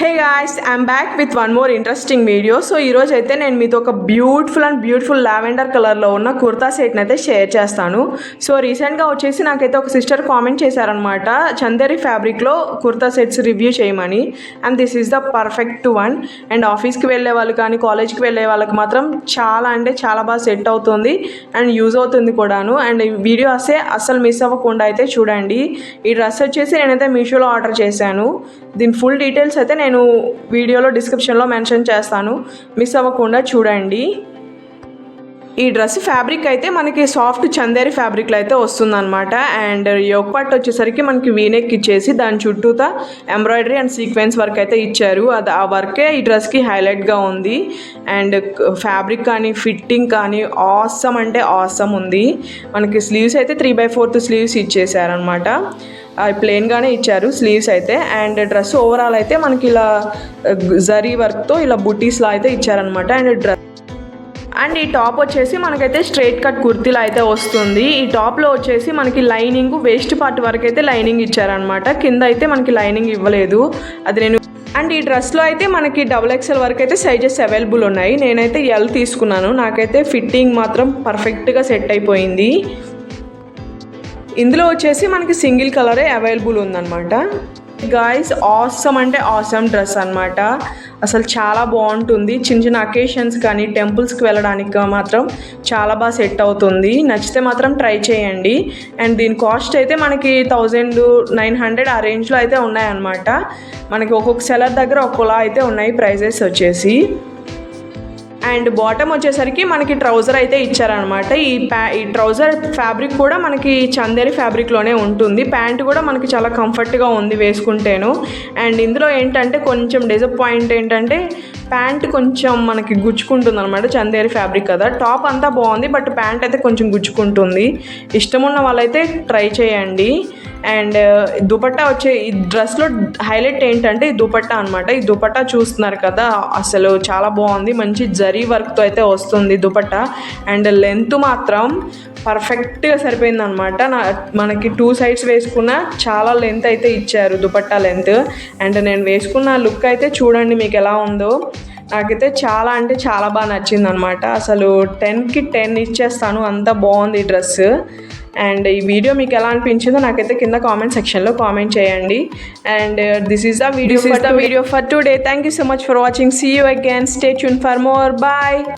Hey guys, I'm back with one more interesting video. So ఈరోజు అయితే నేను మీతో ఒక బ్యూటిఫుల్ లావెండర్ కలర్లో ఉన్న కుర్తా సెట్ని అయితే షేర్ చేస్తాను. సో రీసెంట్గా వచ్చేసి నాకైతే ఒక సిస్టర్ కామెంట్ చేశారనమాట, చందేరి ఫ్యాబ్రిక్లో కుర్తా సెట్స్ రివ్యూ చేయమని. And this is the perfect one. And ఆఫీస్కి వెళ్ళే వాళ్ళు కానీ కాలేజ్కి వెళ్ళే వాళ్ళకి మాత్రం చాలా అంటే చాలా బాగా సెట్ అవుతుంది అండ్ యూజ్ అవుతుంది కూడాను. అండ్ వీడియో అస్సలు మిస్ అవ్వకుండా అయితే చూడండి. ఈ డ్రెస్ వచ్చేసి నేనైతే మీషోలో ఆర్డర్ చేశాను. దీని ఫుల్ డీటెయిల్స్ అయితే నేను వీడియోలో డిస్క్రిప్షన్లో మెన్షన్ చేస్తాను, మిస్ అవ్వకుండా చూడండి. ఈ డ్రెస్ ఫ్యాబ్రిక్ అయితే మనకి సాఫ్ట్ చందేరి ఫ్యాబ్రిక్లో అయితే వస్తుందన్నమాట. అండ్ యోక్ పార్ట్ వచ్చేసరికి మనకి వీనెక్ ఇచ్చేసి దాని చుట్టూతా ఎంబ్రాయిడరీ అండ్ సీక్వెన్స్ వర్క్ అయితే ఇచ్చారు. ఆ వర్కే ఈ డ్రెస్కి హైలైట్గా ఉంది. అండ్ ఫ్యాబ్రిక్ కానీ ఫిట్టింగ్ కానీ ఆసమ్ అంటే ఆసమ్ ఉంది. మనకి స్లీవ్స్ అయితే 3/4 స్లీవ్స్ ఇచ్చేసారనమాట. అవి ప్లెయిన్గానే ఇచ్చారు స్లీవ్స్ అయితే. అండ్ డ్రెస్ ఓవరాల్ అయితే మనకి ఇలా జరీ వర్క్తో ఇలా బుటీస్లా అయితే ఇచ్చారనమాట. అండ్ ఈ టాప్ వచ్చేసి మనకైతే స్ట్రైట్ కట్ కుర్తీలా అయితే వస్తుంది. ఈ టాప్లో వచ్చేసి మనకి లైనింగ్ వేస్ట్ పార్ట్ వరకు అయితే లైనింగ్ ఇచ్చారనమాట, కింద అయితే మనకి లైనింగ్ ఇవ్వలేదు. అది నేను అండ్ ఈ డ్రెస్లో అయితే మనకి XXL వరకు అయితే సైజెస్ అవైలబుల్ ఉన్నాయి. నేనైతే L తీసుకున్నాను. నాకైతే ఫిట్టింగ్ మాత్రం పర్ఫెక్ట్గా సెట్ అయిపోయింది. ఇందులో వచ్చేసి మనకి సింగిల్ కలరే అవైలబుల్ ఉందన్నమాట. గాయ్స్, ఆసమ్ అంటే ఆసమ్ డ్రెస్ అనమాట. అసలు చాలా బాగుంటుంది. చిన్న చిన్న అకేషన్స్ కానీ టెంపుల్స్కి వెళ్ళడానికి మాత్రం చాలా బాగా సెట్ అవుతుంది. నచ్చితే మాత్రం ట్రై చేయండి. అండ్ దీని కాస్ట్ అయితే మనకి 1900 ఆ రేంజ్లో అయితే ఉన్నాయన్నమాట. మనకి ఒక్కొక్క సెలర్ దగ్గర ఒక్కోలా అయితే ఉన్నాయి ప్రైజెస్ వచ్చేసి. అండ్ బాటమ్ వచ్చేసరికి మనకి ట్రౌజర్ అయితే ఇచ్చారనమాట. ఈ ట్రౌజర్ ఫ్యాబ్రిక్ కూడా మనకి చందేరి ఫ్యాబ్రిక్లోనే ఉంటుంది. ప్యాంట్ కూడా మనకి చాలా కంఫర్ట్గా ఉంది వేసుకుంటేను. అండ్ ఇందులో ఏంటంటే కొంచెం డిసప్పాయింట్ ఏంటంటే ప్యాంట్ కొంచెం మనకి గుచ్చుకుంటుంది అనమాట. చందేరి ఫ్యాబ్రిక్ కదా, టాప్ అంతా బాగుంది బట్ ప్యాంట్ అయితే కొంచెం గుచ్చుకుంటుంది. ఇష్టం ఉన్న వాళ్ళైతే ట్రై చేయండి. అండ్ దుపట్టా ఈ డ్రెస్లో హైలైట్ ఏంటంటే ఈ దుపట్టా అనమాట. ఈ దుపట్టా చూస్తున్నారు కదా, అసలు చాలా బాగుంది. మంచి జరీ వర్క్తో అయితే వస్తుంది దుపట్టా. అండ్ లెంత్ మాత్రం పర్ఫెక్ట్గా సరిపోయింది అనమాట. మనకి 2 సైడ్స్ వేసుకున్న చాలా లెంత్ అయితే ఇచ్చారు దుపట్టా లెంత్. అండ్ నేను వేసుకున్న లుక్ అయితే చూడండి మీకు ఎలా ఉందో. నాకైతే చాలా అంటే చాలా బాగా నచ్చింది అనమాట. అసలు 10కి 10 ఇచ్చేస్తాను, అంత బాగుంది ఈ డ్రెస్. అండ్ ఈ వీడియో మీకు ఎలా అనిపించిందో నాకైతే కింద కామెంట్ సెక్షన్లో కామెంట్ చేయండి. And this is the video for today. Thank you so much for watching. See you again. Stay tune for more. Bye.